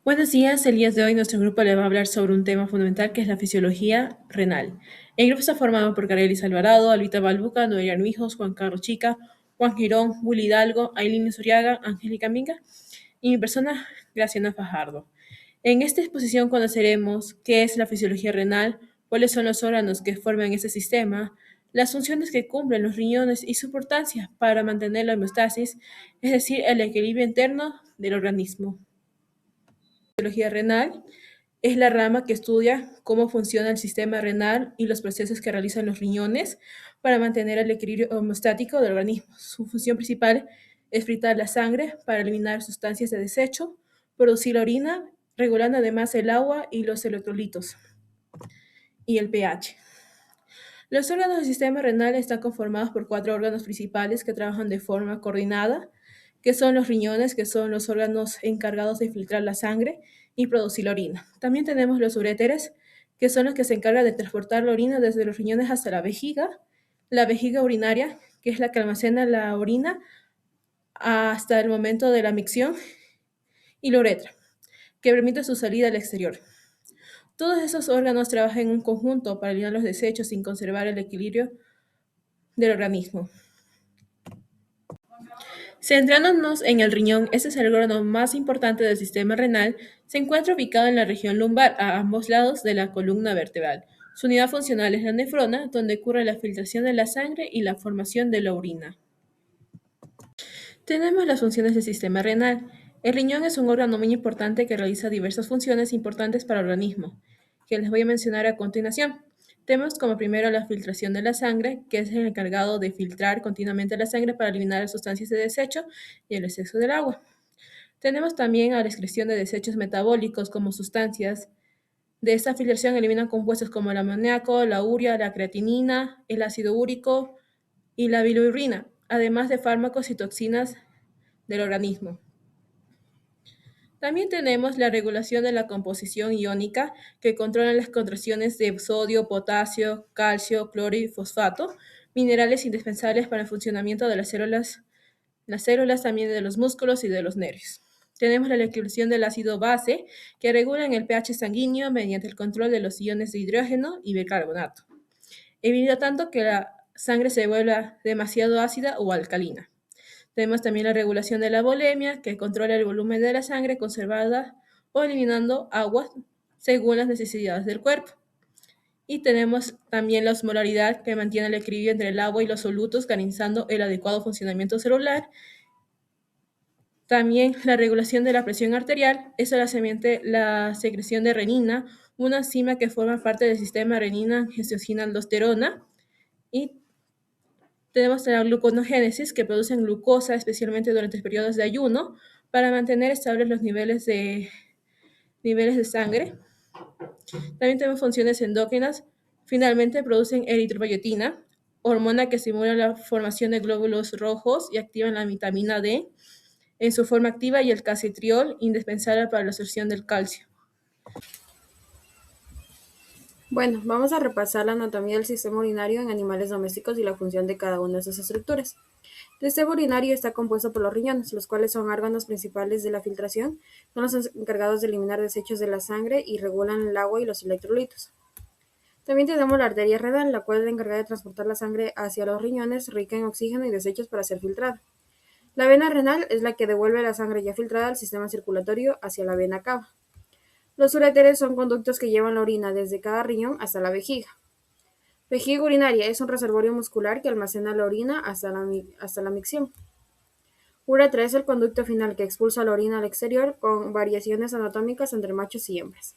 Buenos días, el día de hoy nuestro grupo le va a hablar sobre un tema fundamental que es la fisiología renal. El grupo está formado por Carelis Alvarado, Albita Balbuca, Noelia Nuijos, Juan Carlos Chica, Juan Girón, Willy Hidalgo, Ailín Suriaga, Angélica Minga y mi persona, Graciana Fajardo. En esta exposición conoceremos qué es la fisiología renal, cuáles son los órganos que forman este sistema, las funciones que cumplen los riñones y su importancia para mantener la homeostasis, es decir, el equilibrio interno del organismo. La fisiología renal es la rama que estudia cómo funciona el sistema renal y los procesos que realizan los riñones para mantener el equilibrio homeostático del organismo. Su función principal es filtrar la sangre para eliminar sustancias de desecho, producir la orina, regulando además el agua y los electrolitos y el pH. Los órganos del sistema renal están conformados por 4 órganos principales que trabajan de forma coordinada, que son los riñones, que son los órganos encargados de filtrar la sangre y producir la orina. También tenemos los uréteres, que son los que se encargan de transportar la orina desde los riñones hasta la vejiga urinaria, que es la que almacena la orina hasta el momento de la micción, y la uretra, que permite su salida al exterior. Todos esos órganos trabajan en un conjunto para eliminar los desechos sin conservar el equilibrio del organismo. Centrándonos en el riñón, este es el órgano más importante del sistema renal, se encuentra ubicado en la región lumbar, a ambos lados de la columna vertebral. Su unidad funcional es la nefrona, donde ocurre la filtración de la sangre y la formación de la orina. Tenemos las funciones del sistema renal. El riñón es un órgano muy importante que realiza diversas funciones importantes para el organismo, que les voy a mencionar a continuación. Tenemos como primero la filtración de la sangre, que es el encargado de filtrar continuamente la sangre para eliminar las sustancias de desecho y el exceso del agua. Tenemos también a la excreción de desechos metabólicos como sustancias. De esta filtración eliminan compuestos como el amoníaco, la urea, la creatinina, el ácido úrico y la bilirrubina, además de fármacos y toxinas del organismo. También tenemos la regulación de la composición iónica, que controla las concentraciones de sodio, potasio, calcio, cloro y fosfato, minerales indispensables para el funcionamiento de las células también de los músculos y de los nervios. Tenemos la regulación del ácido base, que regula el pH sanguíneo mediante el control de los iones de hidrógeno y bicarbonato, evita tanto que la sangre se vuelva demasiado ácida o alcalina. Tenemos también la regulación de la volemia, que controla el volumen de la sangre conservada o eliminando agua según las necesidades del cuerpo. Y tenemos también la osmolaridad, que mantiene el equilibrio entre el agua y los solutos, garantizando el adecuado funcionamiento celular. También la regulación de la presión arterial, es la secreción de renina, una enzima que forma parte del sistema renina-angiotensina-aldosterona. Y tenemos la gluconeogénesis, que produce glucosa, especialmente durante periodos de ayuno, para mantener estables los niveles de sangre. También tenemos funciones endócrinas. Finalmente, producen eritropoyetina, hormona que estimula la formación de glóbulos rojos y activa la vitamina D en su forma activa y el calcitriol, indispensable para la absorción del calcio. Bueno, vamos a repasar la anatomía del sistema urinario en animales domésticos y la función de cada una de sus estructuras. El sistema urinario está compuesto por los riñones, los cuales son órganos principales de la filtración, son los encargados de eliminar desechos de la sangre y regulan el agua y los electrolitos. También tenemos la arteria renal, la cual es la encargada de transportar la sangre hacia los riñones, rica en oxígeno y desechos para ser filtrada. La vena renal es la que devuelve la sangre ya filtrada al sistema circulatorio hacia la vena cava. Los uréteres son conductos que llevan la orina desde cada riñón hasta la vejiga. Vejiga urinaria es un reservorio muscular que almacena la orina hasta la micción. Uretra es el conducto final que expulsa la orina al exterior, con variaciones anatómicas entre machos y hembras.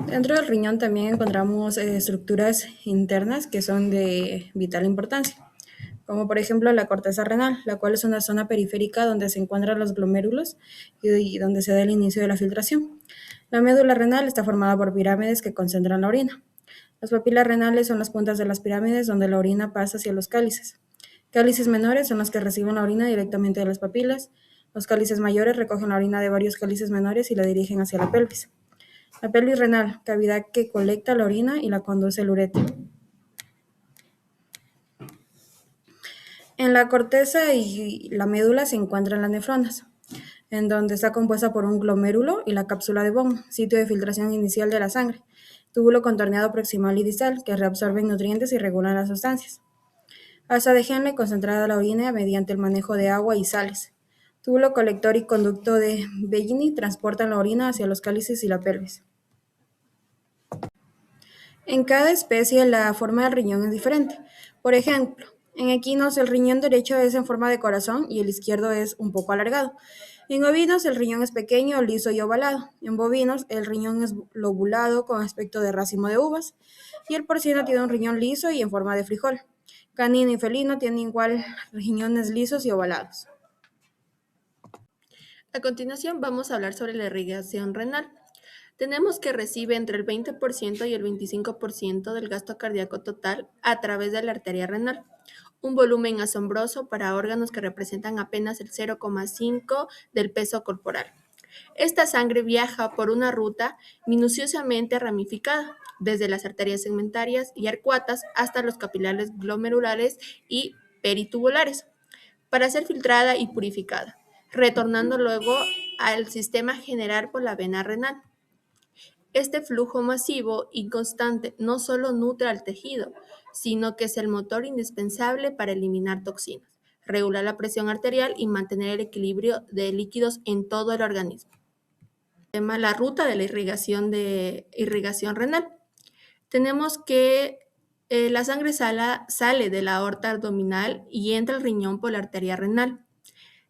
Dentro del riñón también encontramos estructuras internas que son de vital importancia, como por ejemplo la corteza renal, la cual es una zona periférica donde se encuentran los glomérulos y donde se da el inicio de la filtración. La médula renal está formada por pirámides que concentran la orina. Las papilas renales son las puntas de las pirámides donde la orina pasa hacia los cálices. Cálices menores son los que reciben la orina directamente de las papilas. Los cálices mayores recogen la orina de varios cálices menores y la dirigen hacia la pelvis. La pelvis renal, cavidad que colecta la orina y la conduce al ureter. En la corteza y la médula se encuentran las nefronas. en donde está compuesta por un glomérulo y la cápsula de Bowman, sitio de filtración inicial de la sangre, túbulo contorneado proximal y distal, que reabsorben nutrientes y regulan las sustancias. Asa de Henle concentrada la orina mediante el manejo de agua y sales. Túbulo colector y conducto de Bellini transportan la orina hacia los cálices y la pelvis. En cada especie la forma del riñón es diferente. Por ejemplo, en equinos el riñón derecho es en forma de corazón y el izquierdo es un poco alargado. En ovinos el riñón es pequeño, liso y ovalado. En bovinos el riñón es lobulado con aspecto de racimo de uvas. Y el porcino tiene un riñón liso y en forma de frijol. Canino y felino tienen igual riñones lisos y ovalados. A continuación vamos a hablar sobre la irrigación renal. Tenemos que recibe entre el 20% y el 25% del gasto cardíaco total a través de la arteria renal, un volumen asombroso para órganos que representan apenas el 0,5 del peso corporal. Esta sangre viaja por una ruta minuciosamente ramificada, desde las arterias segmentarias y arcuatas hasta los capilares glomerulares y peritubulares, para ser filtrada y purificada, retornando luego al sistema general por la vena renal. Este flujo masivo y constante no solo nutre al tejido, sino que es el motor indispensable para eliminar toxinas, regular la presión arterial y mantener el equilibrio de líquidos en todo el organismo. La ruta de la irrigación renal. Tenemos que la sangre sale de la aorta abdominal y entra al riñón por la arteria renal.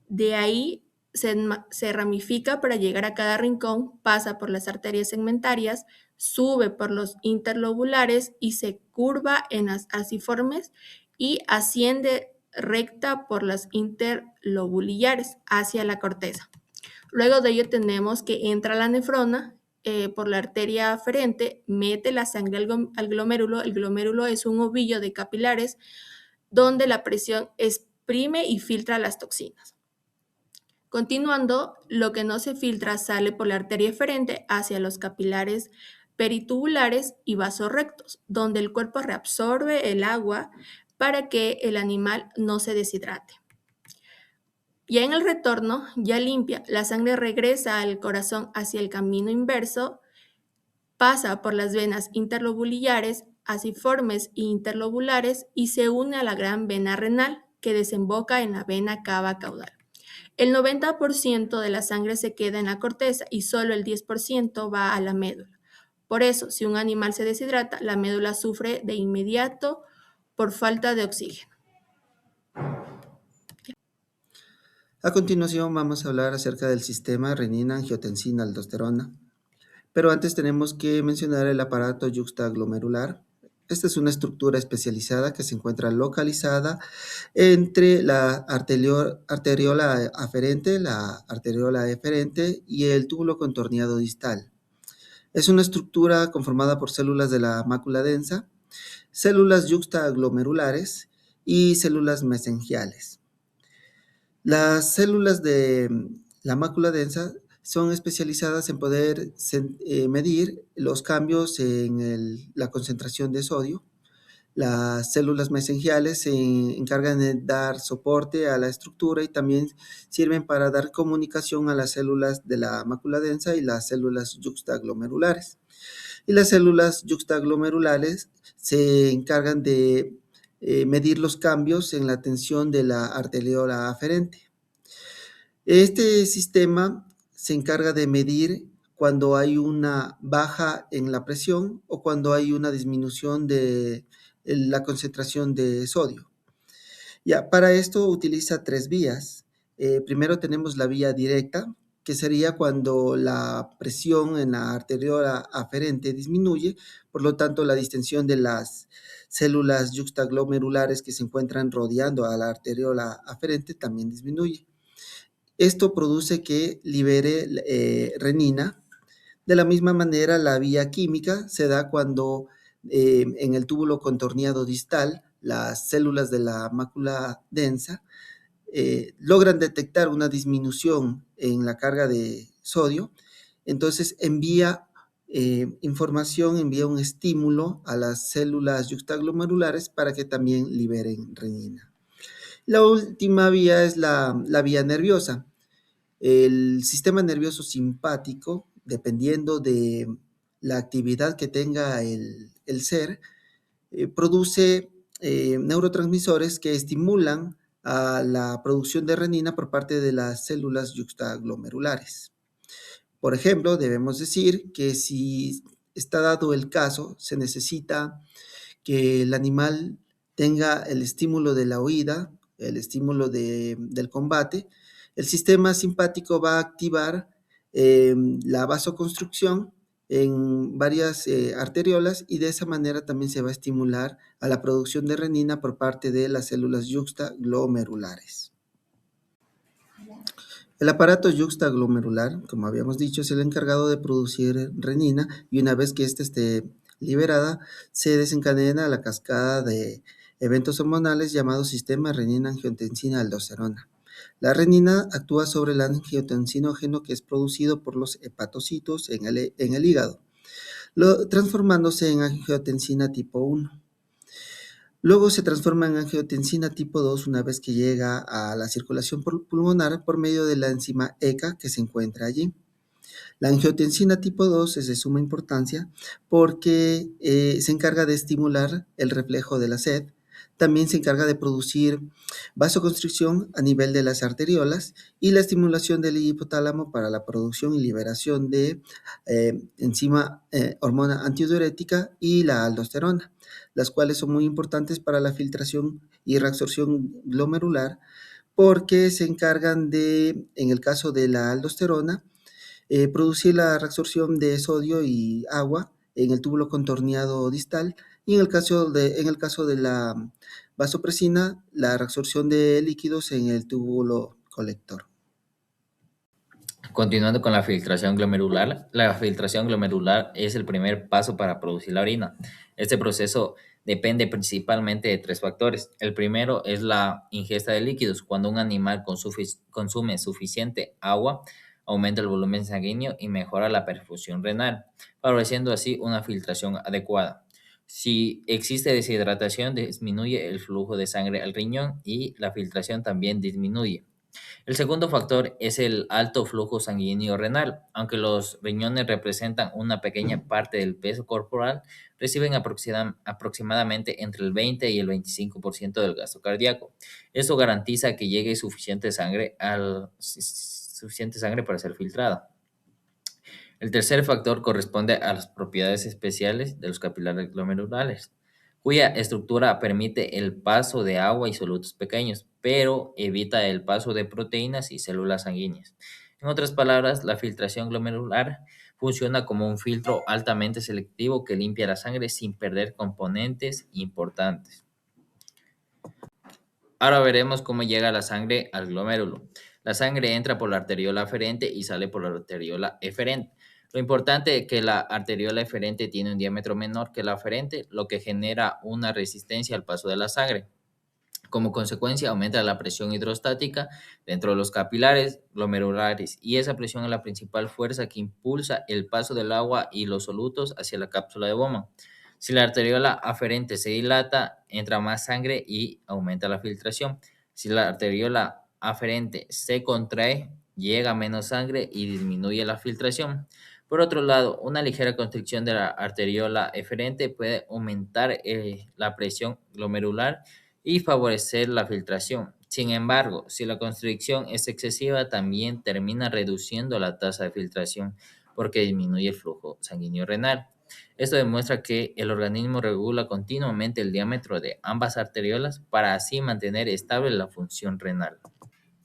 De ahí se ramifica para llegar a cada rincón, pasa por las arterias segmentarias, sube por los interlobulares y se curva en las acifores y asciende recta por las interlobuliares hacia la corteza. Luego de ello tenemos que entra la nefrona por la arteria aferente, mete la sangre al glomérulo. El glomérulo es un ovillo de capilares donde la presión exprime y filtra las toxinas. Continuando, lo que no se filtra sale por la arteria eferente hacia los capilares peritubulares y vasos rectos, donde el cuerpo reabsorbe el agua para que el animal no se deshidrate. Ya en el retorno, ya limpia, la sangre regresa al corazón hacia el camino inverso, pasa por las venas interlobuliares, acifores e interlobulares y se une a la gran vena renal que desemboca en la vena cava caudal. El 90% de la sangre se queda en la corteza y solo el 10% va a la médula. Por eso, si un animal se deshidrata, la médula sufre de inmediato por falta de oxígeno. A continuación vamos a hablar acerca del sistema renina-angiotensina-aldosterona, pero antes tenemos que mencionar el aparato yuxtaglomerular. Esta es una estructura especializada que se encuentra localizada entre la arteriola aferente, la arteriola eferente y el túbulo contorneado distal. Es una estructura conformada por células de la mácula densa, células yuxtaglomerulares y células mesengiales. Las células de la mácula densa son especializadas en poder medir los cambios en la concentración de sodio. Las células mesengiales se encargan de dar soporte a la estructura y también sirven para dar comunicación a las células de la mácula densa y las células yuxtaglomerulares. Y las células yuxtaglomerulares se encargan de medir los cambios en la tensión de la arteriola aferente. Este sistema se encarga de medir cuando hay una baja en la presión o cuando hay una disminución de la concentración de sodio. Ya, para esto utiliza tres vías. Primero tenemos la vía directa, que sería cuando la presión en la arteriola aferente disminuye, por lo tanto la distensión de las células yuxtaglomerulares que se encuentran rodeando a la arteriola aferente también disminuye. Esto produce que libere renina. De la misma manera, la vía química se da cuando en el túbulo contorneado distal, las células de la mácula densa logran detectar una disminución en la carga de sodio, entonces envía información, envía un estímulo a las células yuxtaglomerulares para que también liberen renina. La última vía es la vía nerviosa. El sistema nervioso simpático, dependiendo de la actividad que tenga el ser, produce neurotransmisores que estimulan a la producción de renina por parte de las células yuxtaglomerulares. Por ejemplo, debemos decir que si está dado el caso, se necesita que el animal tenga el estímulo de la huida, el estímulo del combate, el sistema simpático va a activar la vasoconstrucción en varias arteriolas y de esa manera también se va a estimular a la producción de renina por parte de las células yuxtaglomerulares. El aparato yuxtaglomerular, como habíamos dicho, es el encargado de producir renina y una vez que ésta esté liberada, se desencadena la cascada de eventos hormonales llamados sistema renina-angiotensina-aldosterona. La renina actúa sobre el angiotensinógeno que es producido por los hepatocitos en el hígado, transformándose en angiotensina tipo 1. Luego se transforma en angiotensina tipo 2 una vez que llega a la circulación pulmonar por medio de la enzima ECA que se encuentra allí. La angiotensina tipo 2 es de suma importancia porque se encarga de estimular el reflejo de la sed. También se encarga de producir vasoconstricción a nivel de las arteriolas y la estimulación del hipotálamo para la producción y liberación de hormona antidiurética y la aldosterona, las cuales son muy importantes para la filtración y reabsorción glomerular porque se encargan de, en el caso de la aldosterona, producir la reabsorción de sodio y agua en el túbulo contorneado distal y en el caso de la vasopresina, la reabsorción de líquidos en el túbulo colector. Continuando con la filtración glomerular es el primer paso para producir la orina. Este proceso depende principalmente de tres factores. El primero es la ingesta de líquidos. Cuando un animal consume suficiente agua, aumenta el volumen sanguíneo y mejora la perfusión renal, favoreciendo así una filtración adecuada. Si existe deshidratación, disminuye el flujo de sangre al riñón y la filtración también disminuye. El segundo factor es el alto flujo sanguíneo renal. Aunque los riñones representan una pequeña parte del peso corporal, reciben aproximadamente entre el 20 y el 25% del gasto cardíaco. Esto garantiza que llegue suficiente sangre para ser filtrada. El tercer factor corresponde a las propiedades especiales de los capilares glomerulares, cuya estructura permite el paso de agua y solutos pequeños, pero evita el paso de proteínas y células sanguíneas. En otras palabras, la filtración glomerular funciona como un filtro altamente selectivo que limpia la sangre sin perder componentes importantes. Ahora veremos cómo llega la sangre al glomérulo. La sangre entra por la arteriola aferente y sale por la arteriola eferente. Lo importante es que la arteriola eferente tiene un diámetro menor que la aferente, lo que genera una resistencia al paso de la sangre. Como consecuencia, aumenta la presión hidrostática dentro de los capilares glomerulares y esa presión es la principal fuerza que impulsa el paso del agua y los solutos hacia la cápsula de Bowman. Si la arteriola aferente se dilata, entra más sangre y aumenta la filtración. Si la arteriola aferente se contrae, llega menos sangre y disminuye la filtración. Por otro lado, una ligera constricción de la arteriola eferente puede aumentar la presión glomerular y favorecer la filtración. Sin embargo, si la constricción es excesiva, también termina reduciendo la tasa de filtración porque disminuye el flujo sanguíneo renal. Esto demuestra que el organismo regula continuamente el diámetro de ambas arteriolas para así mantener estable la función renal.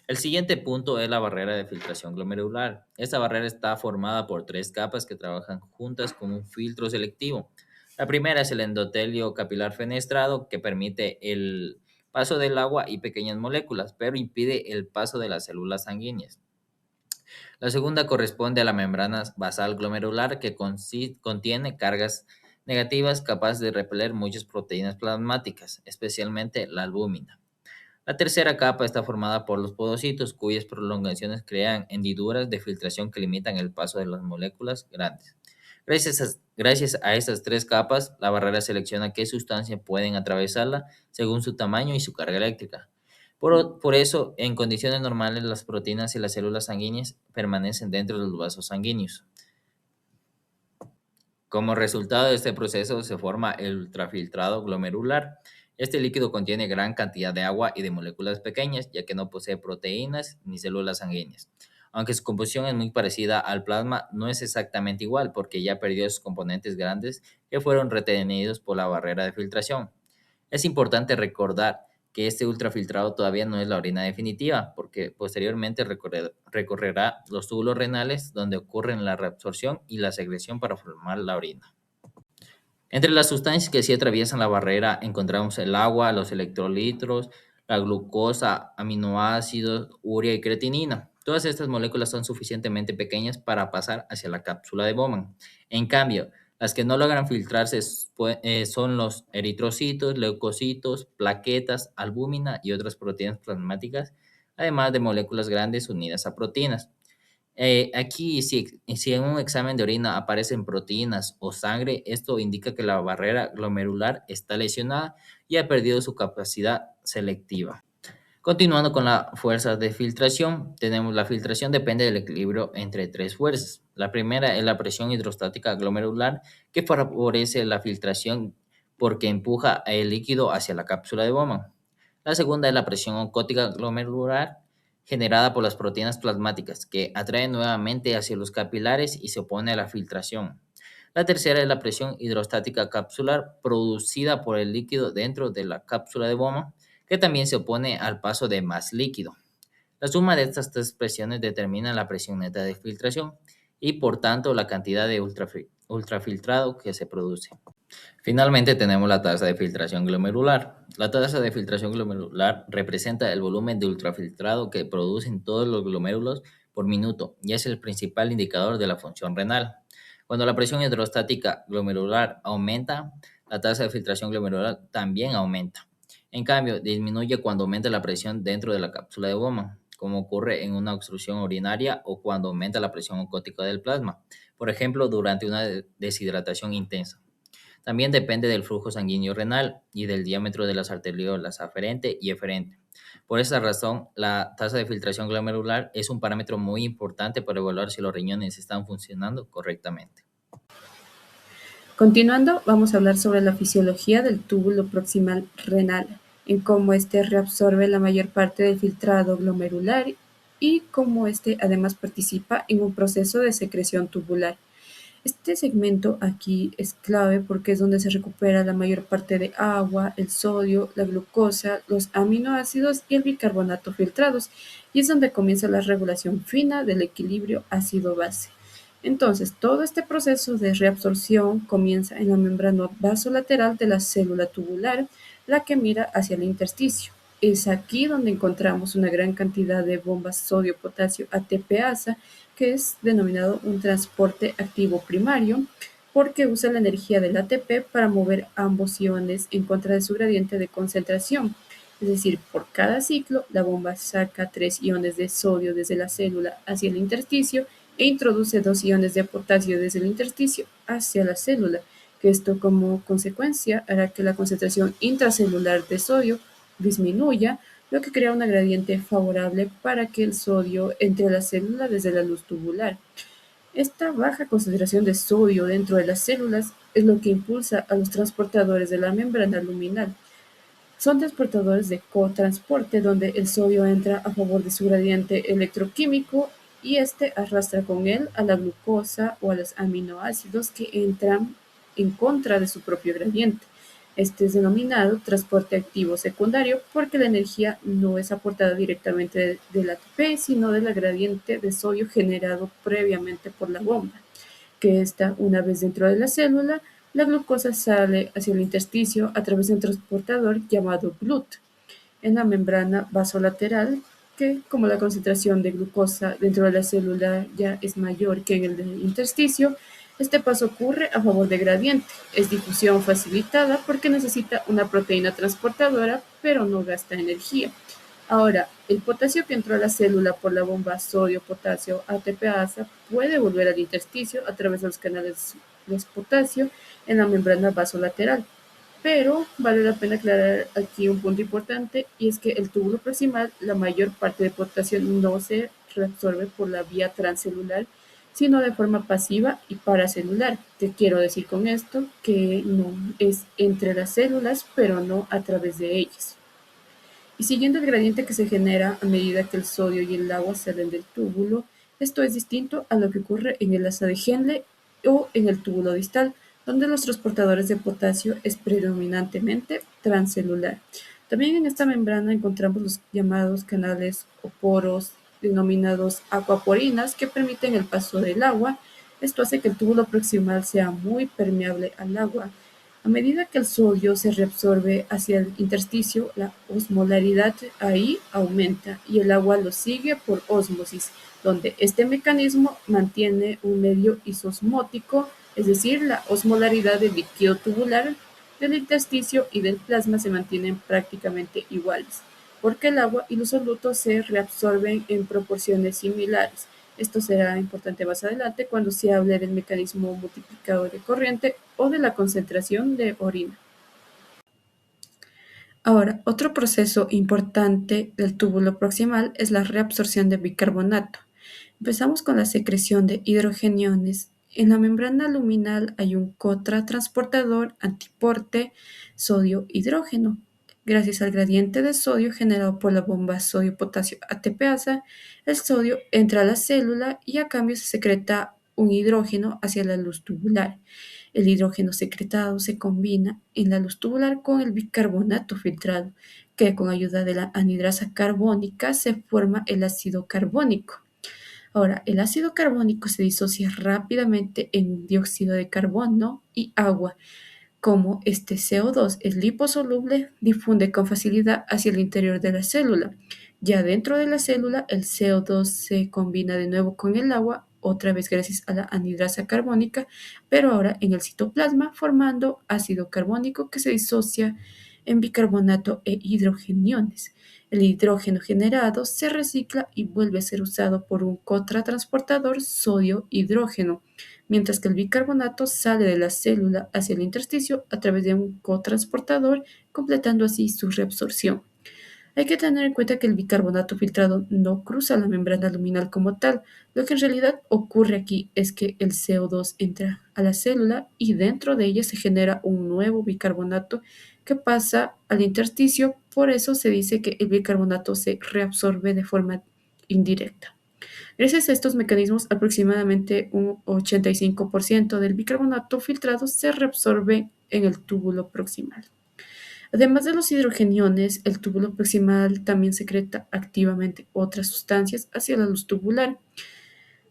El siguiente punto es la barrera de filtración glomerular. Esta barrera está formada por tres capas que trabajan juntas como un filtro selectivo. La primera es el endotelio capilar fenestrado, que permite el paso del agua y pequeñas moléculas, pero impide el paso de las células sanguíneas. La segunda corresponde a la membrana basal glomerular, que contiene cargas negativas capaces de repeler muchas proteínas plasmáticas, especialmente la albúmina. La tercera capa está formada por los podocitos, cuyas prolongaciones crean hendiduras de filtración que limitan el paso de las moléculas grandes. Gracias a estas tres capas, la barrera selecciona qué sustancias pueden atravesarla según su tamaño y su carga eléctrica. Por eso, en condiciones normales, las proteínas y las células sanguíneas permanecen dentro de los vasos sanguíneos. Como resultado de este proceso se forma el ultrafiltrado glomerular. Este líquido contiene gran cantidad de agua y de moléculas pequeñas, ya que no posee proteínas ni células sanguíneas. Aunque su composición es muy parecida al plasma, no es exactamente igual porque ya perdió sus componentes grandes que fueron retenidos por la barrera de filtración. Es importante recordar que este ultrafiltrado todavía no es la orina definitiva, porque posteriormente recorrerá los túbulos renales donde ocurren la reabsorción y la secreción para formar la orina. Entre las sustancias que sí atraviesan la barrera encontramos el agua, los electrolitos, la glucosa, aminoácidos, urea y creatinina. Todas estas moléculas son suficientemente pequeñas para pasar hacia la cápsula de Bowman. En cambio, las que no logran filtrarse son los eritrocitos, leucocitos, plaquetas, albúmina y otras proteínas plasmáticas, además de moléculas grandes unidas a proteínas. Aquí, si en un examen de orina aparecen proteínas o sangre, esto indica que la barrera glomerular está lesionada y ha perdido su capacidad selectiva. Continuando con la fuerza de filtración, tenemos la filtración depende del equilibrio entre tres fuerzas. La primera es la presión hidrostática glomerular, que favorece la filtración porque empuja el líquido hacia la cápsula de Bowman. La segunda es la presión oncótica glomerular, generada por las proteínas plasmáticas, que atraen nuevamente hacia los capilares y se opone a la filtración. La tercera es la presión hidrostática capsular, producida por el líquido dentro de la cápsula de Bowman, que también se opone al paso de más líquido. La suma de estas tres presiones determina la presión neta de filtración y por tanto la cantidad de ultrafiltrado que se produce. Finalmente tenemos la tasa de filtración glomerular. La tasa de filtración glomerular representa el volumen de ultrafiltrado que producen todos los glomérulos por minuto y es el principal indicador de la función renal. Cuando la presión hidrostática glomerular aumenta, la tasa de filtración glomerular también aumenta. En cambio, disminuye cuando aumenta la presión dentro de la cápsula de Bowman, como ocurre en una obstrucción urinaria o cuando aumenta la presión oncótica del plasma, por ejemplo, durante una deshidratación intensa. También depende del flujo sanguíneo renal y del diámetro de las arteriolas aferente y eferente. Por esa razón, la tasa de filtración glomerular es un parámetro muy importante para evaluar si los riñones están funcionando correctamente. Continuando, vamos a hablar sobre la fisiología del túbulo proximal renal, en cómo éste reabsorbe la mayor parte del filtrado glomerular y cómo éste además participa en un proceso de secreción tubular. Este segmento aquí es clave porque es donde se recupera la mayor parte de agua, el sodio, la glucosa, los aminoácidos y el bicarbonato filtrados, y es donde comienza la regulación fina del equilibrio ácido-base. Entonces, todo este proceso de reabsorción comienza en la membrana vasolateral de la célula tubular, la que mira hacia el intersticio. Es aquí donde encontramos una gran cantidad de bombas sodio-potasio ATPasa, que es denominado un transporte activo primario, porque usa la energía del ATP para mover ambos iones en contra de su gradiente de concentración. Es decir, por cada ciclo, la bomba saca 3 iones de sodio desde la célula hacia el intersticio e introduce 2 iones de potasio desde el intersticio hacia la célula, que esto como consecuencia hará que la concentración intracelular de sodio disminuya, lo que crea una gradiente favorable para que el sodio entre a la célula desde la luz tubular. Esta baja concentración de sodio dentro de las células es lo que impulsa a los transportadores de la membrana luminal. Son transportadores de cotransporte donde el sodio entra a favor de su gradiente electroquímico y este arrastra con él a la glucosa o a los aminoácidos que entran en contra de su propio gradiente. Este es denominado transporte activo secundario porque la energía no es aportada directamente del ATP, sino del gradiente de sodio generado previamente por la bomba, que está una vez dentro de la célula. La glucosa sale hacia el intersticio a través de un transportador llamado GLUT en la membrana vasolateral, que como la concentración de glucosa dentro de la célula ya es mayor que en el del intersticio, este paso ocurre a favor de gradiente. Es difusión facilitada porque necesita una proteína transportadora, pero no gasta energía. Ahora, el potasio que entró a la célula por la bomba sodio-potasio ATPasa puede volver al intersticio a través de los canales de potasio en la membrana vasolateral. Pero vale la pena aclarar aquí un punto importante, y es que el túbulo proximal, la mayor parte de potasio no se reabsorbe por la vía transcelular, sino de forma pasiva y paracelular. ¿Qué quiero decir con esto? Que no es entre las células, pero no a través de ellas. Y siguiendo el gradiente que se genera a medida que el sodio y el agua salen del túbulo, esto es distinto a lo que ocurre en el asa de Henle o en el túbulo distal, donde los transportadores de potasio es predominantemente transcelular. También en esta membrana encontramos los llamados canales o poros, denominados aquaporinas, que permiten el paso del agua. Esto hace que el túbulo proximal sea muy permeable al agua. A medida que el sodio se reabsorbe hacia el intersticio, la osmolaridad ahí aumenta y el agua lo sigue por ósmosis, donde este mecanismo mantiene un medio isosmótico, es decir, la osmolaridad del líquido tubular, del intersticio y del plasma se mantienen prácticamente iguales, porque el agua y los solutos se reabsorben en proporciones similares. Esto será importante más adelante cuando se hable del mecanismo multiplicador de corriente o de la concentración de orina. Ahora, otro proceso importante del túbulo proximal es la reabsorción de bicarbonato. Empezamos con la secreción de hidrogeniones. En la membrana luminal hay un cotratransportador antiporte sodio-hidrógeno. Gracias al gradiente de sodio generado por la bomba sodio-potasio ATPasa, el sodio entra a la célula y a cambio se secreta un hidrógeno hacia la luz tubular. El hidrógeno secretado se combina en la luz tubular con el bicarbonato filtrado, que con ayuda de la anhidrasa carbónica se forma el ácido carbónico. Ahora, el ácido carbónico se disocia rápidamente en dióxido de carbono y agua. Como este CO2 es liposoluble, difunde con facilidad hacia el interior de la célula. Ya dentro de la célula, el CO2 se combina de nuevo con el agua, otra vez gracias a la anhidrasa carbónica, pero ahora en el citoplasma, formando ácido carbónico que se disocia en bicarbonato e hidrogeniones. El hidrógeno generado se recicla y vuelve a ser usado por un cotratransportador sodio-hidrógeno, mientras que el bicarbonato sale de la célula hacia el intersticio a través de un cotransportador, completando así su reabsorción. Hay que tener en cuenta que el bicarbonato filtrado no cruza la membrana luminal como tal. Lo que en realidad ocurre aquí es que el CO2 entra a la célula y dentro de ella se genera un nuevo bicarbonato que pasa al intersticio. Por eso se dice que el bicarbonato se reabsorbe de forma indirecta. Gracias a estos mecanismos, aproximadamente un 85% del bicarbonato filtrado se reabsorbe en el túbulo proximal. Además de los hidrogeniones, el túbulo proximal también secreta activamente otras sustancias hacia la luz tubular,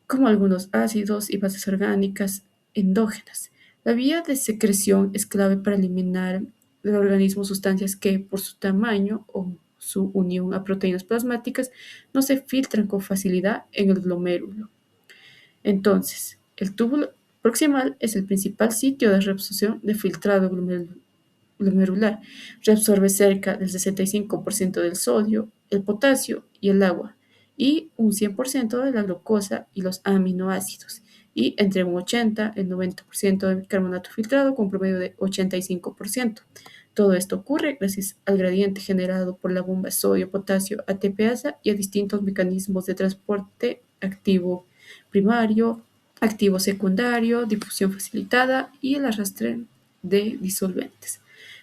como algunos ácidos y bases orgánicas endógenas. La vía de secreción es clave para eliminar del organismo sustancias que, por su tamaño o su unión a proteínas plasmáticas, no se filtran con facilidad en el glomérulo. Entonces, el túbulo proximal es el principal sitio de reabsorción de filtrado glomerular. Reabsorbe cerca del 65% del sodio, el potasio y el agua, y un 100% de la glucosa y los aminoácidos, y entre un 80 y el 90% de bicarbonato filtrado con un promedio de 85%. Todo esto ocurre gracias al gradiente generado por la bomba sodio-potasio ATPasa y a distintos mecanismos de transporte activo primario, activo secundario, difusión facilitada y el arrastre de disolventes.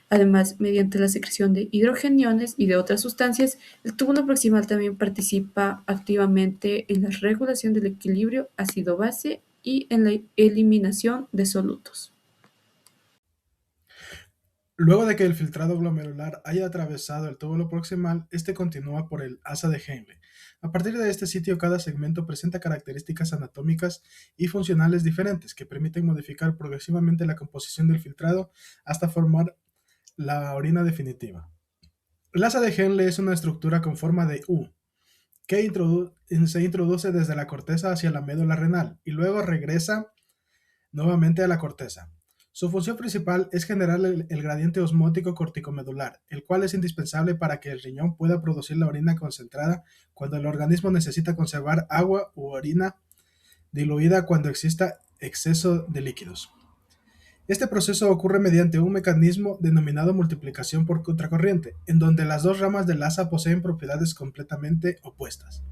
Además, mediante la secreción de hidrogeniones y de otras sustancias, el túbulo proximal también participa activamente en la regulación del equilibrio ácido-base y en la eliminación de solutos. Luego de que el filtrado glomerular haya atravesado el túbulo proximal, este continúa por el asa de Henle. A partir de este sitio, cada segmento presenta características anatómicas y funcionales diferentes que permiten modificar progresivamente la composición del filtrado hasta formar la orina definitiva. El asa de Henle es una estructura con forma de U que se introduce desde la corteza hacia la médula renal y luego regresa nuevamente a la corteza. Su función principal es generar el gradiente osmótico corticomedular, el cual es indispensable para que el riñón pueda producir la orina concentrada cuando el organismo necesita conservar agua u orina diluida cuando exista exceso de líquidos. Este proceso ocurre mediante un mecanismo denominado multiplicación por contracorriente, en donde las dos ramas del asa poseen propiedades completamente opuestas.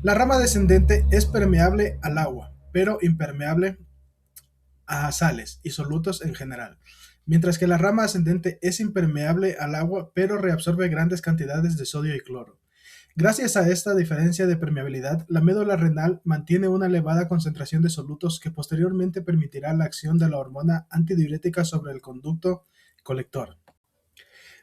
La rama descendente es permeable al agua, pero impermeable a sales y solutos en general, mientras que la rama ascendente es impermeable al agua, pero reabsorbe grandes cantidades de sodio y cloro. Gracias a esta diferencia de permeabilidad, la médula renal mantiene una elevada concentración de solutos que posteriormente permitirá la acción de la hormona antidiurética sobre el conducto colector.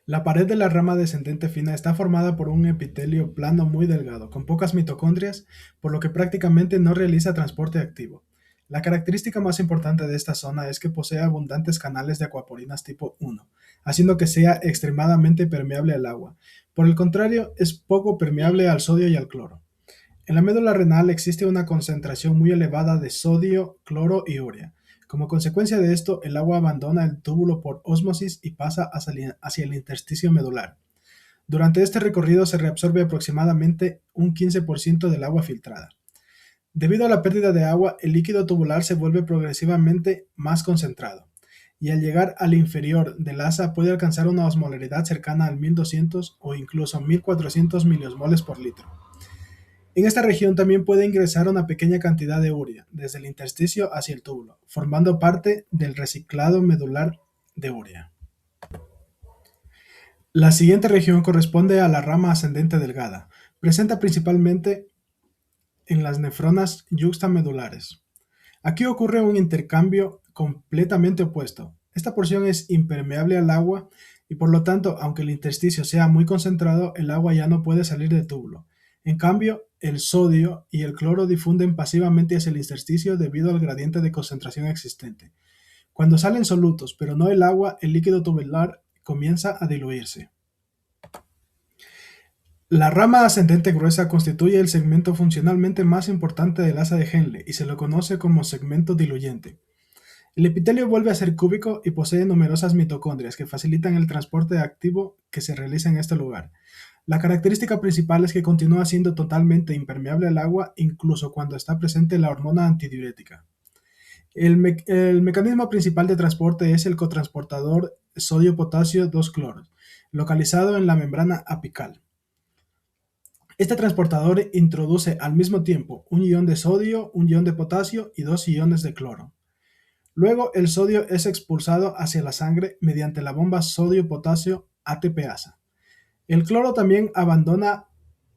La pared de la rama descendente fina está formada por un epitelio plano muy delgado, con pocas mitocondrias, por lo que prácticamente no realiza transporte activo. La característica más importante de esta zona es que posee abundantes canales de acuaporinas tipo 1, haciendo que sea extremadamente permeable al agua. Por el contrario, es poco permeable al sodio y al cloro. En la médula renal existe una concentración muy elevada de sodio, cloro y urea. Como consecuencia de esto, el agua abandona el túbulo por ósmosis y pasa hacia el intersticio medular. Durante este recorrido se reabsorbe aproximadamente un 15% del agua filtrada. Debido a la pérdida de agua, el líquido tubular se vuelve progresivamente más concentrado, y al llegar al inferior del asa puede alcanzar una osmolaridad cercana al 1200 o incluso 1400 miliosmoles por litro. En esta región también puede ingresar una pequeña cantidad de urea desde el intersticio hacia el túbulo, formando parte del reciclado medular de urea. La siguiente región corresponde a la rama ascendente delgada. Presenta principalmente en las nefronas yuxtamedulares. Aquí ocurre un intercambio completamente opuesto. Esta porción es impermeable al agua y por lo tanto, aunque el intersticio sea muy concentrado, el agua ya no puede salir del túbulo. En cambio, el sodio y el cloro difunden pasivamente hacia el intersticio debido al gradiente de concentración existente. Cuando salen solutos, pero no el agua, el líquido tubular comienza a diluirse. La rama ascendente gruesa constituye el segmento funcionalmente más importante del asa de Henle y se lo conoce como segmento diluyente. El epitelio vuelve a ser cúbico y posee numerosas mitocondrias que facilitan el transporte activo que se realiza en este lugar. La característica principal es que continúa siendo totalmente impermeable al agua incluso cuando está presente la hormona antidiurética. El mecanismo principal de transporte es el cotransportador sodio-potasio 2-cloro, localizado en la membrana apical. Este transportador introduce al mismo tiempo un ion de sodio, un ion de potasio y 2 iones de cloro. Luego el sodio es expulsado hacia la sangre mediante la bomba sodio-potasio ATPasa. El cloro también abandona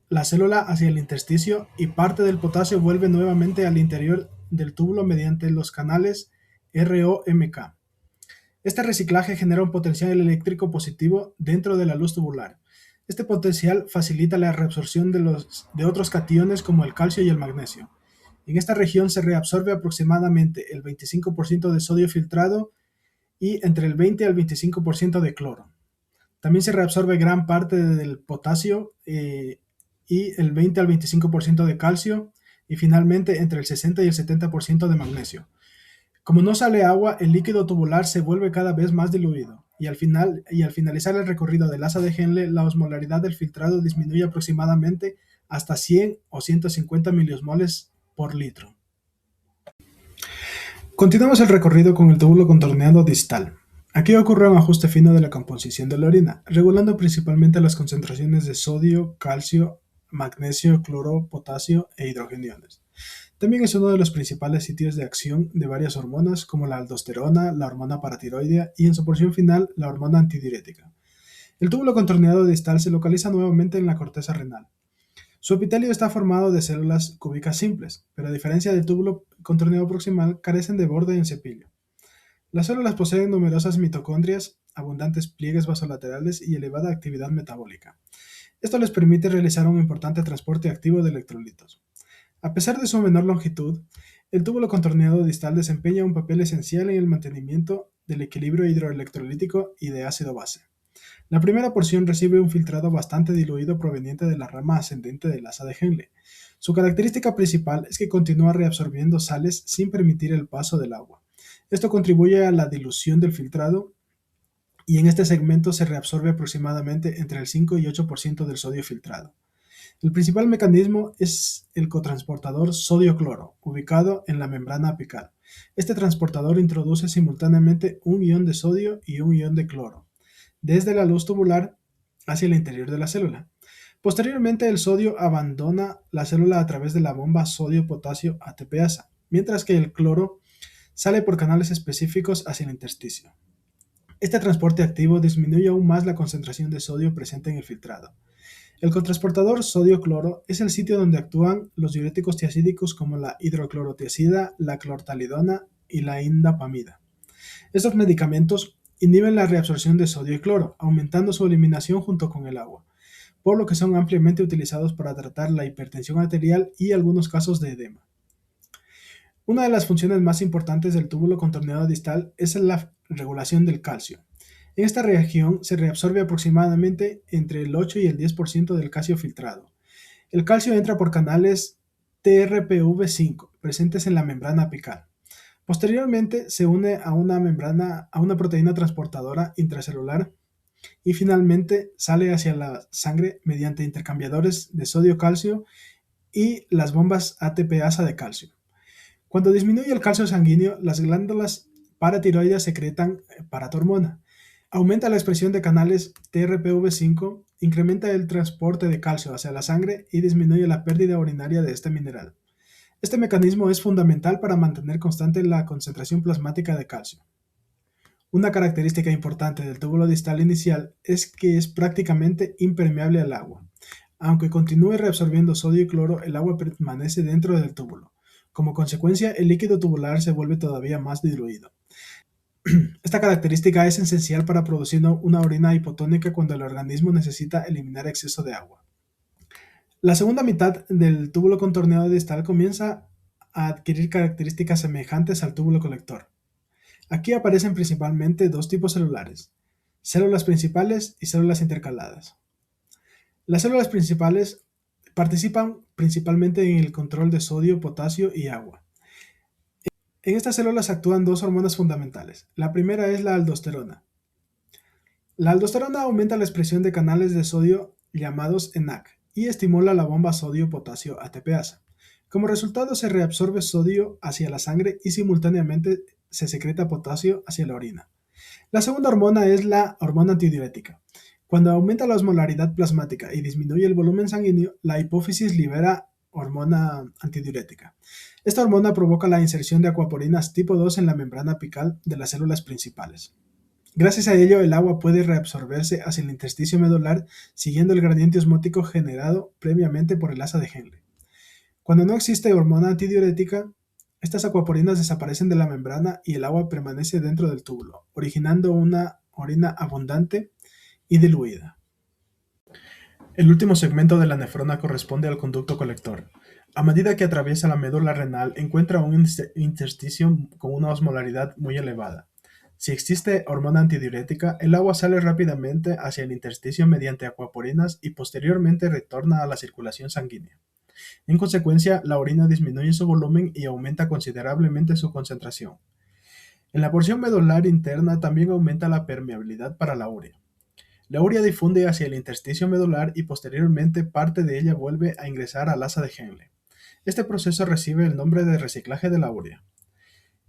la célula hacia el intersticio y parte del potasio vuelve nuevamente al interior del túbulo mediante los canales ROMK. Este reciclaje genera un potencial eléctrico positivo dentro de la luz tubular. Este potencial facilita la reabsorción de otros cationes como el calcio y el magnesio. En esta región se reabsorbe aproximadamente el 25% de sodio filtrado y entre el 20 al 25% de cloro. También se reabsorbe gran parte del potasio y el 20 al 25% de calcio y finalmente entre el 60 y el 70% de magnesio. Como no sale agua, el líquido tubular se vuelve cada vez más diluido y al finalizar el recorrido del asa de Henle, la osmolaridad del filtrado disminuye aproximadamente hasta 100 o 150 miliosmoles por litro. Continuamos el recorrido con el túbulo contorneado distal. Aquí ocurre un ajuste fino de la composición de la orina, regulando principalmente las concentraciones de sodio, calcio, magnesio, cloro, potasio e hidrogeniones. También es uno de los principales sitios de acción de varias hormonas como la aldosterona, la hormona paratiroidea y en su porción final la hormona antidiurética. El túbulo contorneado distal se localiza nuevamente en la corteza renal. Su epitelio está formado de células cúbicas simples, pero a diferencia del túbulo contorneado proximal carecen de borde en cepillo. Las células poseen numerosas mitocondrias, abundantes pliegues vasolaterales y elevada actividad metabólica. Esto les permite realizar un importante transporte activo de electrolitos. A pesar de su menor longitud, el túbulo contorneado distal desempeña un papel esencial en el mantenimiento del equilibrio hidroelectrolítico y de ácido-base. La primera porción recibe un filtrado bastante diluido proveniente de la rama ascendente del asa de Henle. Su característica principal es que continúa reabsorbiendo sales sin permitir el paso del agua. Esto contribuye a la dilución del filtrado y en este segmento se reabsorbe aproximadamente entre el 5 y 8% del sodio filtrado. El principal mecanismo es el cotransportador sodio-cloro, ubicado en la membrana apical. Este transportador introduce simultáneamente un ion de sodio y un ion de cloro, desde la luz tubular hacia el interior de la célula. Posteriormente, el sodio abandona la célula a través de la bomba sodio-potasio ATPasa, mientras que el cloro sale por canales específicos hacia el intersticio. Este transporte activo disminuye aún más la concentración de sodio presente en el filtrado. El cotransportador sodio-cloro es el sitio donde actúan los diuréticos tiazídicos como la hidroclorotiazida, la clortalidona y la indapamida. Estos medicamentos inhiben la reabsorción de sodio y cloro, aumentando su eliminación junto con el agua, por lo que son ampliamente utilizados para tratar la hipertensión arterial y algunos casos de edema. Una de las funciones más importantes del túbulo contorneado distal es la regulación del calcio. En esta región se reabsorbe aproximadamente entre el 8 y el 10% del calcio filtrado. El calcio entra por canales TRPV5 presentes en la membrana apical. Posteriormente se une a una proteína transportadora intracelular y finalmente sale hacia la sangre mediante intercambiadores de sodio-calcio y las bombas ATPasa de calcio. Cuando disminuye el calcio sanguíneo, las glándulas paratiroides secretan paratormona. Aumenta la expresión de canales TRPV5, incrementa el transporte de calcio hacia la sangre y disminuye la pérdida urinaria de este mineral. Este mecanismo es fundamental para mantener constante la concentración plasmática de calcio. Una característica importante del túbulo distal inicial es que es prácticamente impermeable al agua. Aunque continúe reabsorbiendo sodio y cloro, el agua permanece dentro del túbulo. Como consecuencia, el líquido tubular se vuelve todavía más diluido. Esta característica es esencial para producir una orina hipotónica cuando el organismo necesita eliminar exceso de agua. La segunda mitad del túbulo contorneado distal comienza a adquirir características semejantes al túbulo colector. Aquí aparecen principalmente dos tipos celulares, células principales y células intercaladas. Las células principales participan principalmente en el control de sodio, potasio y agua. En estas células actúan dos hormonas fundamentales. La primera es la aldosterona. La aldosterona aumenta la expresión de canales de sodio llamados ENaC y estimula la bomba sodio-potasio ATPasa. Como resultado, se reabsorbe sodio hacia la sangre y simultáneamente se secreta potasio hacia la orina. La segunda hormona es la hormona antidiurética. Cuando aumenta la osmolaridad plasmática y disminuye el volumen sanguíneo, la hipófisis libera hormona antidiurética. Esta hormona provoca la inserción de acuaporinas tipo 2 en la membrana apical de las células principales. Gracias a ello, el agua puede reabsorberse hacia el intersticio medular siguiendo el gradiente osmótico generado previamente por el asa de Henle. Cuando no existe hormona antidiurética, estas acuaporinas desaparecen de la membrana y el agua permanece dentro del túbulo, originando una orina abundante y diluida. El último segmento de la nefrona corresponde al conducto colector. A medida que atraviesa la médula renal, encuentra un intersticio con una osmolaridad muy elevada. Si existe hormona antidiurética, el agua sale rápidamente hacia el intersticio mediante acuaporinas y posteriormente retorna a la circulación sanguínea. En consecuencia, la orina disminuye su volumen y aumenta considerablemente su concentración. En la porción medular interna también aumenta la permeabilidad para la urea. La urea difunde hacia el intersticio medular y posteriormente parte de ella vuelve a ingresar al asa de Henle. Este proceso recibe el nombre de reciclaje de la urea.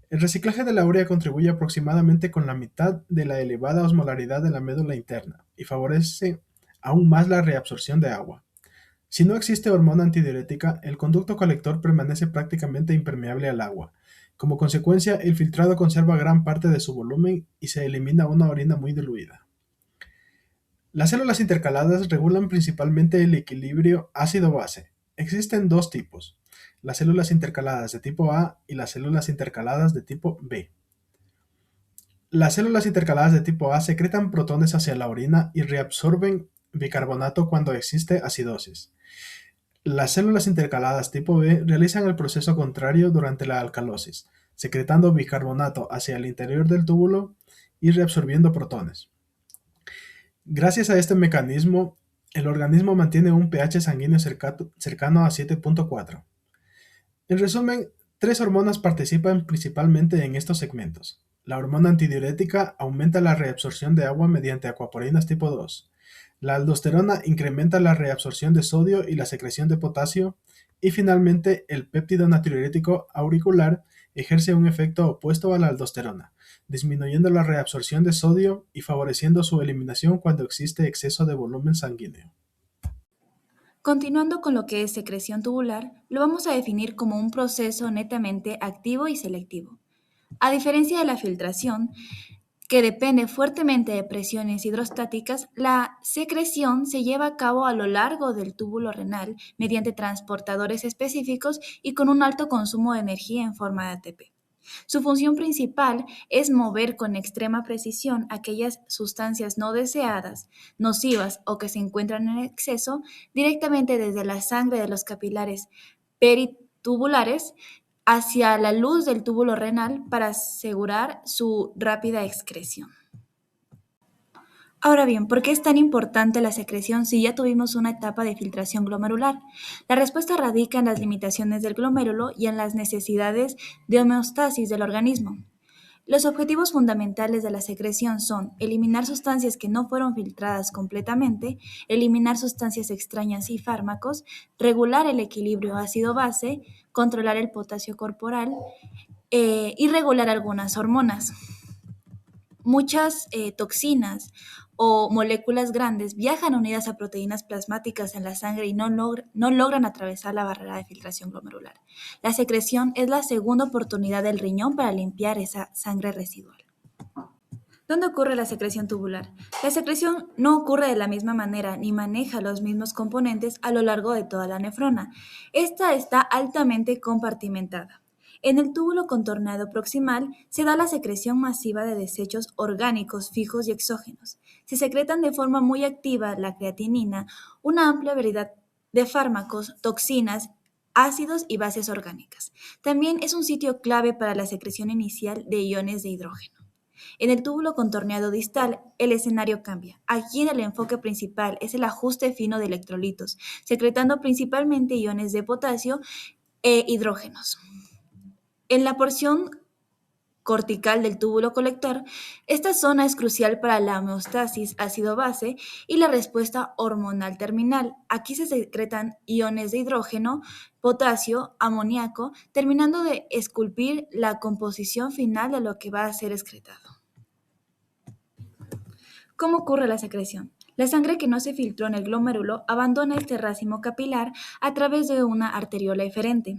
El reciclaje de la urea contribuye aproximadamente con la mitad de la elevada osmolaridad de la médula interna y favorece aún más la reabsorción de agua. Si no existe hormona antidiurética, el conducto colector permanece prácticamente impermeable al agua. Como consecuencia, el filtrado conserva gran parte de su volumen y se elimina una orina muy diluida. Las células intercaladas regulan principalmente el equilibrio ácido-base. Existen dos tipos, las células intercaladas de tipo A y las células intercaladas de tipo B. Las células intercaladas de tipo A secretan protones hacia la orina y reabsorben bicarbonato cuando existe acidosis. Las células intercaladas tipo B realizan el proceso contrario durante la alcalosis, secretando bicarbonato hacia el interior del túbulo y reabsorbiendo protones. Gracias a este mecanismo, el organismo mantiene un pH sanguíneo cercano a 7.4. En resumen, tres hormonas participan principalmente en estos segmentos. La hormona antidiurética aumenta la reabsorción de agua mediante acuaporinas tipo 2. La aldosterona incrementa la reabsorción de sodio y la secreción de potasio. Y finalmente, el péptido natriurético auricular ejerce un efecto opuesto a la aldosterona, disminuyendo la reabsorción de sodio y favoreciendo su eliminación cuando existe exceso de volumen sanguíneo. Continuando con lo que es secreción tubular, lo vamos a definir como un proceso netamente activo y selectivo. A diferencia de la filtración, que depende fuertemente de presiones hidrostáticas, la secreción se lleva a cabo a lo largo del túbulo renal mediante transportadores específicos y con un alto consumo de energía en forma de ATP. Su función principal es mover con extrema precisión aquellas sustancias no deseadas, nocivas o que se encuentran en exceso directamente desde la sangre de los capilares peritubulares hacia la luz del túbulo renal para asegurar su rápida excreción. Ahora bien, ¿por qué es tan importante la secreción si ya tuvimos una etapa de filtración glomerular? La respuesta radica en las limitaciones del glomérulo y en las necesidades de homeostasis del organismo. Los objetivos fundamentales de la secreción son eliminar sustancias que no fueron filtradas completamente, eliminar sustancias extrañas y fármacos, regular el equilibrio ácido-base, controlar el potasio corporal y regular algunas hormonas. Muchas toxinas o moléculas grandes viajan unidas a proteínas plasmáticas en la sangre y no logran atravesar la barrera de filtración glomerular. La secreción es la segunda oportunidad del riñón para limpiar esa sangre residual. ¿Dónde ocurre la secreción tubular? La secreción no ocurre de la misma manera ni maneja los mismos componentes a lo largo de toda la nefrona. Esta está altamente compartimentada. En el túbulo contorneado proximal se da la secreción masiva de desechos orgánicos fijos y exógenos. Se secretan de forma muy activa la creatinina, una amplia variedad de fármacos, toxinas, ácidos y bases orgánicas. También es un sitio clave para la secreción inicial de iones de hidrógeno. En el túbulo contorneado distal, el escenario cambia. Aquí el enfoque principal es el ajuste fino de electrolitos, secretando principalmente iones de potasio e hidrógenos. En la porción cortical del túbulo colector, esta zona es crucial para la homeostasis ácido-base y la respuesta hormonal terminal. Aquí se secretan iones de hidrógeno, potasio, amoníaco, terminando de esculpir la composición final de lo que va a ser excretado. ¿Cómo ocurre la secreción? La sangre que no se filtró en el glomérulo abandona este racimo capilar a través de una arteriola eferente,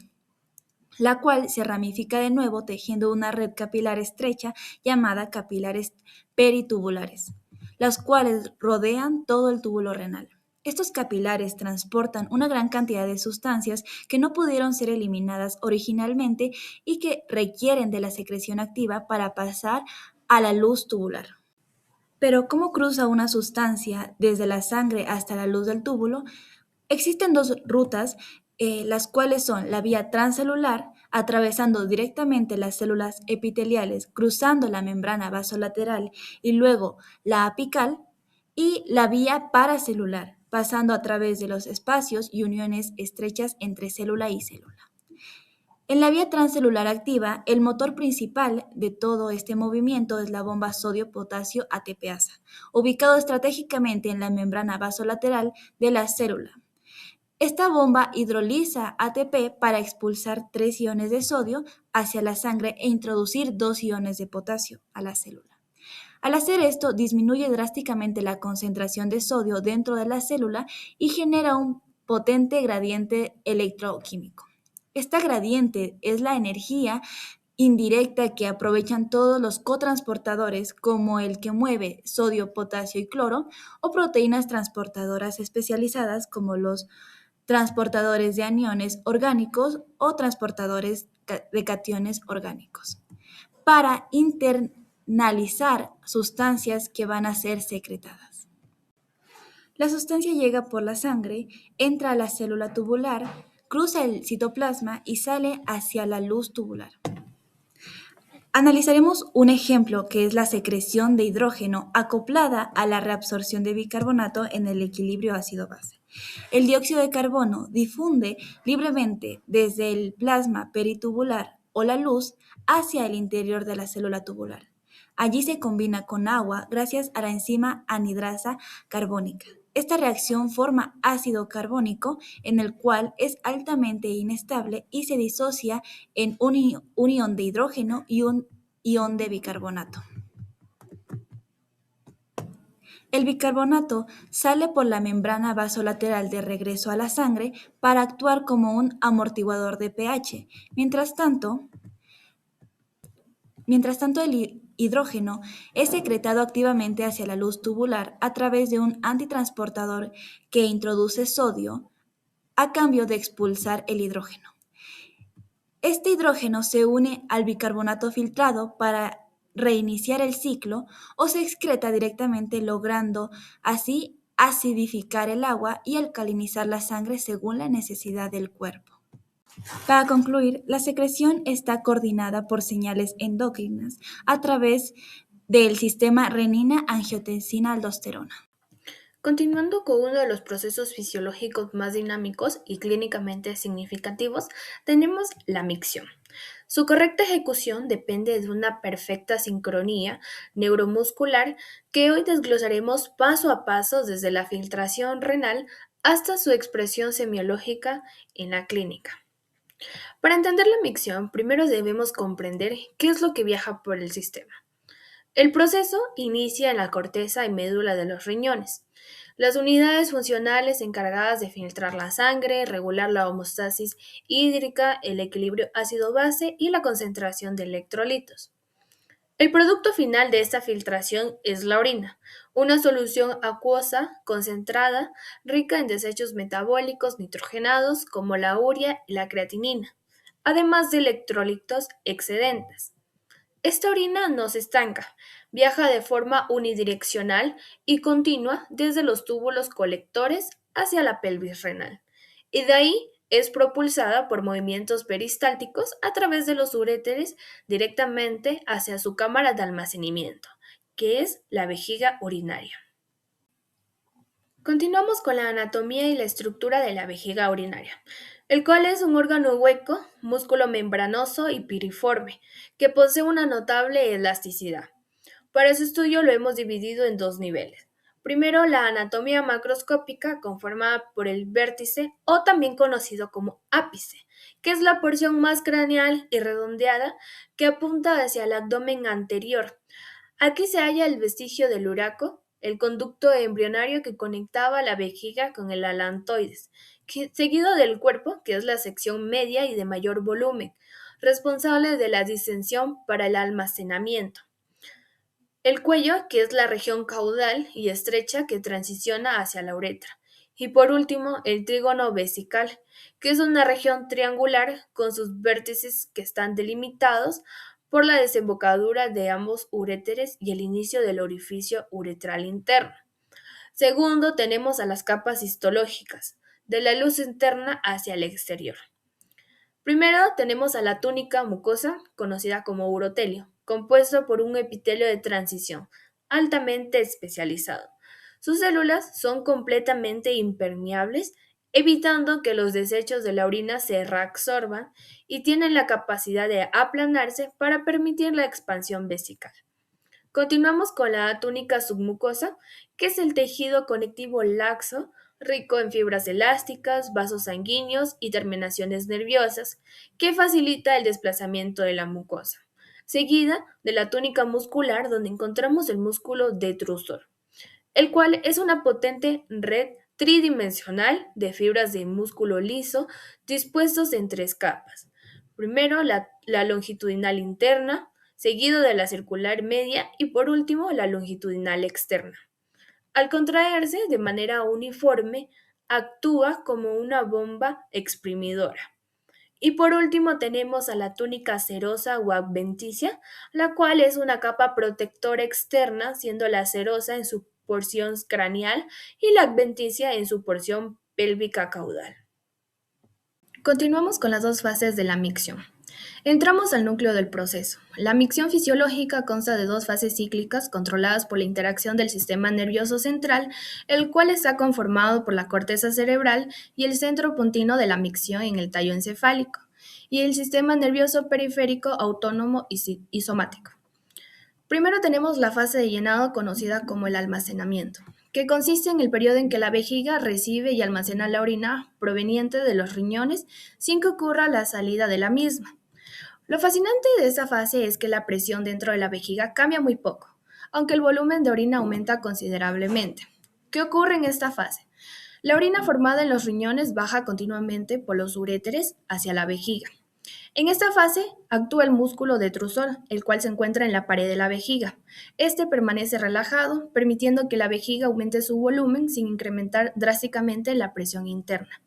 la cual se ramifica de nuevo tejiendo una red capilar estrecha llamada capilares peritubulares, las cuales rodean todo el túbulo renal. Estos capilares transportan una gran cantidad de sustancias que no pudieron ser eliminadas originalmente y que requieren de la secreción activa para pasar a la luz tubular. Pero, ¿cómo cruza una sustancia desde la sangre hasta la luz del túbulo? Existen dos rutas, las cuales son la vía transcelular, atravesando directamente las células epiteliales, cruzando la membrana vasolateral y luego la apical, y la vía paracelular, pasando a través de los espacios y uniones estrechas entre célula y célula. En la vía transcelular activa, el motor principal de todo este movimiento es la bomba sodio-potasio ATPasa, ubicado estratégicamente en la membrana vasolateral de la célula. Esta bomba hidroliza ATP para expulsar 3 iones de sodio hacia la sangre e introducir 2 iones de potasio a la célula. Al hacer esto, disminuye drásticamente la concentración de sodio dentro de la célula y genera un potente gradiente electroquímico. Esta gradiente es la energía indirecta que aprovechan todos los cotransportadores como el que mueve sodio, potasio y cloro o proteínas transportadoras especializadas como los transportadores de aniones orgánicos o transportadores de cationes orgánicos para internalizar sustancias que van a ser secretadas. La sustancia llega por la sangre, entra a la célula tubular, cruza el citoplasma y sale hacia la luz tubular. Analizaremos un ejemplo que es la secreción de hidrógeno acoplada a la reabsorción de bicarbonato en el equilibrio ácido-base. El dióxido de carbono difunde libremente desde el plasma peritubular o la luz hacia el interior de la célula tubular. Allí se combina con agua gracias a la enzima anhidrasa carbónica. Esta reacción forma ácido carbónico, en el cual es altamente inestable y se disocia en un ion de hidrógeno y un ion de bicarbonato. El bicarbonato sale por la membrana vasolateral de regreso a la sangre para actuar como un amortiguador de pH. Mientras tanto, el hidrógeno es secretado activamente hacia la luz tubular a través de un antitransportador que introduce sodio a cambio de expulsar el hidrógeno. Este hidrógeno se une al bicarbonato filtrado para reiniciar el ciclo o se excreta directamente, logrando así acidificar el agua y alcalinizar la sangre según la necesidad del cuerpo. Para concluir, la secreción está coordinada por señales endocrinas a través del sistema renina-angiotensina-aldosterona. Continuando con uno de los procesos fisiológicos más dinámicos y clínicamente significativos, tenemos la micción. Su correcta ejecución depende de una perfecta sincronía neuromuscular que hoy desglosaremos paso a paso desde la filtración renal hasta su expresión semiológica en la clínica. Para entender la micción, primero debemos comprender qué es lo que viaja por el sistema. El proceso inicia en la corteza y médula de los riñones. Las unidades funcionales encargadas de filtrar la sangre, regular la homeostasis hídrica, el equilibrio ácido-base y la concentración de electrolitos. El producto final de esta filtración es la orina, una solución acuosa concentrada rica en desechos metabólicos nitrogenados como la urea y la creatinina, además de electrolitos excedentes. Esta orina no se estanca, viaja de forma unidireccional y continua desde los túbulos colectores hacia la pelvis renal, y de ahí es propulsada por movimientos peristálticos a través de los uréteres directamente hacia su cámara de almacenamiento, que es la vejiga urinaria. Continuamos con la anatomía y la estructura de la vejiga urinaria, el cual es un órgano hueco, músculo membranoso y piriforme, que posee una notable elasticidad. Para su estudio lo hemos dividido en dos niveles. Primero, la anatomía macroscópica, conformada por el vértice, o también conocido como ápice, que es la porción más craneal y redondeada que apunta hacia el abdomen anterior. Aquí se halla el vestigio del uraco, el conducto embrionario que conectaba la vejiga con el alantoides, seguido del cuerpo, que es la sección media y de mayor volumen, responsable de la distensión para el almacenamiento. El cuello, que es la región caudal y estrecha que transiciona hacia la uretra. Y por último, el trígono vesical, que es una región triangular con sus vértices que están delimitados por la desembocadura de ambos uréteres y el inicio del orificio uretral interno. Segundo, tenemos a las capas histológicas, de la luz interna hacia el exterior. Primero tenemos a la túnica mucosa, conocida como urotelio, compuesto por un epitelio de transición, altamente especializado. Sus células son completamente impermeables, evitando que los desechos de la orina se reabsorban y tienen la capacidad de aplanarse para permitir la expansión vesical. Continuamos con la túnica submucosa, que es el tejido conectivo laxo, rico en fibras elásticas, vasos sanguíneos y terminaciones nerviosas, que facilita el desplazamiento de la mucosa, seguida de la túnica muscular, donde encontramos el músculo detrusor, el cual es una potente red tridimensional de fibras de músculo liso dispuestos en tres capas. Primero, la longitudinal interna, seguido de la circular media y por último la longitudinal externa. Al contraerse de manera uniforme, actúa como una bomba exprimidora. Y por último tenemos a la túnica serosa o adventicia, la cual es una capa protectora externa, siendo la serosa en su porción craneal y la adventicia en su porción pélvica caudal. Continuamos con las dos fases de la micción. Entramos al núcleo del proceso. La micción fisiológica consta de dos fases cíclicas controladas por la interacción del sistema nervioso central, el cual está conformado por la corteza cerebral y el centro puntino de la micción en el tallo encefálico, y el sistema nervioso periférico autónomo y somático. Primero tenemos la fase de llenado conocida como el almacenamiento, que consiste en el periodo en que la vejiga recibe y almacena la orina proveniente de los riñones sin que ocurra la salida de la misma. Lo fascinante de esta fase es que la presión dentro de la vejiga cambia muy poco, aunque el volumen de orina aumenta considerablemente. ¿Qué ocurre en esta fase? La orina formada en los riñones baja continuamente por los uréteres hacia la vejiga. En esta fase actúa el músculo detrusor, el cual se encuentra en la pared de la vejiga. Este permanece relajado, permitiendo que la vejiga aumente su volumen sin incrementar drásticamente la presión interna.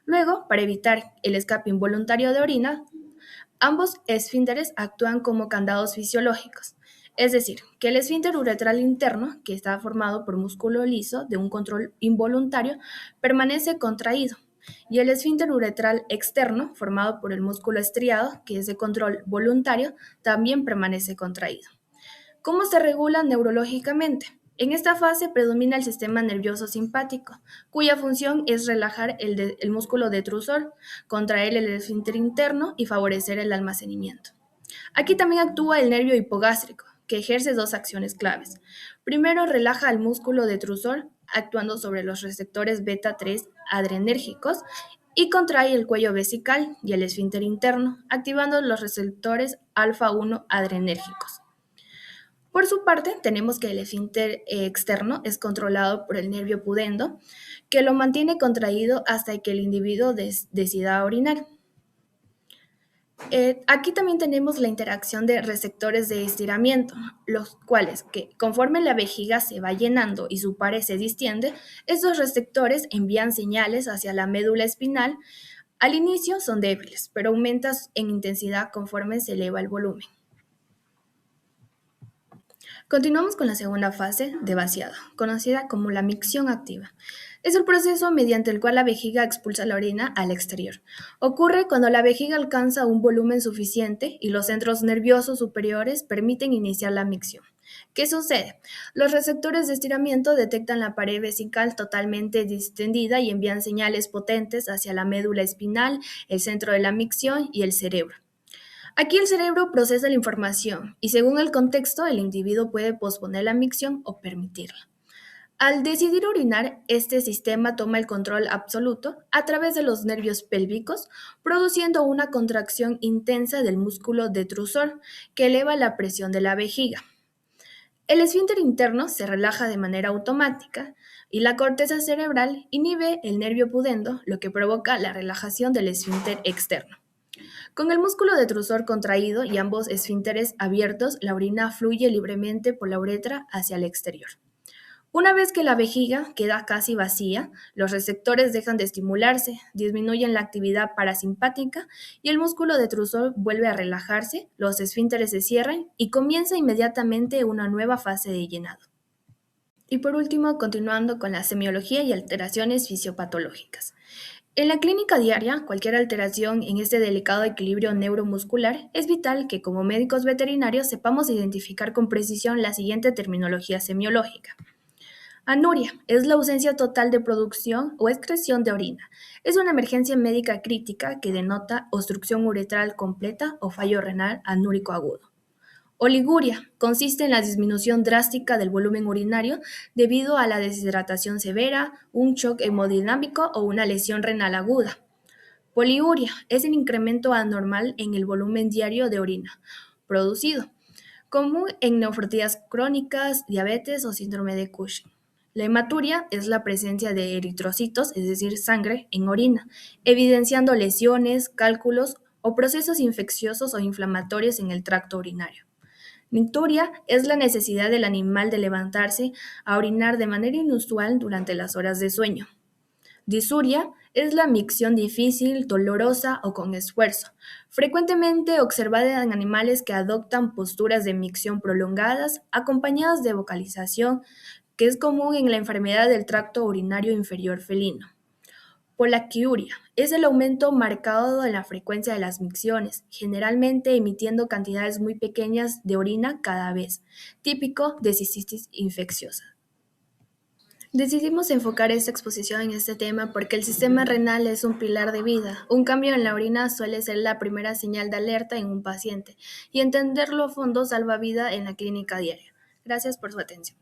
Luego, para evitar el escape involuntario de orina, ambos esfínteres actúan como candados fisiológicos, es decir, que el esfínter uretral interno, que está formado por músculo liso de un control involuntario, permanece contraído, y el esfínter uretral externo, formado por el músculo estriado, que es de control voluntario, también permanece contraído. ¿Cómo se regula neurológicamente? En esta fase predomina el sistema nervioso simpático, cuya función es relajar el músculo detrusor, contraer el esfínter interno y favorecer el almacenamiento. Aquí también actúa el nervio hipogástrico, que ejerce dos acciones claves. Primero, relaja el músculo detrusor, actuando sobre los receptores beta-3 adrenérgicos, y contrae el cuello vesical y el esfínter interno, activando los receptores alfa-1 adrenérgicos. Por su parte, tenemos que el esfínter externo es controlado por el nervio pudendo, que lo mantiene contraído hasta que el individuo decida orinar. Aquí también tenemos la interacción de receptores de estiramiento, los cuales, que conforme la vejiga se va llenando y su pared se distiende, estos receptores envían señales hacia la médula espinal. Al inicio son débiles, pero aumentan en intensidad conforme se eleva el volumen. Continuamos con la segunda fase de vaciado, conocida como la micción activa. Es el proceso mediante el cual la vejiga expulsa la orina al exterior. Ocurre cuando la vejiga alcanza un volumen suficiente y los centros nerviosos superiores permiten iniciar la micción. ¿Qué sucede? Los receptores de estiramiento detectan la pared vesical totalmente distendida y envían señales potentes hacia la médula espinal, el centro de la micción y el cerebro. Aquí el cerebro procesa la información y según el contexto el individuo puede posponer la micción o permitirla. Al decidir orinar, este sistema toma el control absoluto a través de los nervios pélvicos, produciendo una contracción intensa del músculo detrusor que eleva la presión de la vejiga. El esfínter interno se relaja de manera automática y la corteza cerebral inhibe el nervio pudendo, lo que provoca la relajación del esfínter externo. Con el músculo detrusor contraído y ambos esfínteres abiertos, la orina fluye libremente por la uretra hacia el exterior. Una vez que la vejiga queda casi vacía, los receptores dejan de estimularse, disminuyen la actividad parasimpática y el músculo detrusor vuelve a relajarse, los esfínteres se cierran y comienza inmediatamente una nueva fase de llenado. Y por último, continuando con la semiología y alteraciones fisiopatológicas. En la clínica diaria, cualquier alteración en este delicado equilibrio neuromuscular es vital que como médicos veterinarios sepamos identificar con precisión la siguiente terminología semiológica. Anuria es la ausencia total de producción o excreción de orina. Es una emergencia médica crítica que denota obstrucción uretral completa o fallo renal anúrico agudo. Oliguria consiste en la disminución drástica del volumen urinario debido a la deshidratación severa, un shock hemodinámico o una lesión renal aguda. Poliuria es el incremento anormal en el volumen diario de orina producido, común en nefropatías crónicas, diabetes o síndrome de Cushing. La hematuria es la presencia de eritrocitos, es decir, sangre, en orina, evidenciando lesiones, cálculos o procesos infecciosos o inflamatorios en el tracto urinario. Nicturia es la necesidad del animal de levantarse a orinar de manera inusual durante las horas de sueño. Disuria es la micción difícil, dolorosa o con esfuerzo, frecuentemente observada en animales que adoptan posturas de micción prolongadas acompañadas de vocalización, que es común en la enfermedad del tracto urinario inferior felino. Polaquiuria es el aumento marcado en la frecuencia de las micciones, generalmente emitiendo cantidades muy pequeñas de orina cada vez, típico de cistitis infecciosa. Decidimos enfocar esta exposición en este tema porque el sistema renal es un pilar de vida. Un cambio en la orina suele ser la primera señal de alerta en un paciente y entenderlo a fondo salva vida en la clínica diaria. Gracias por su atención.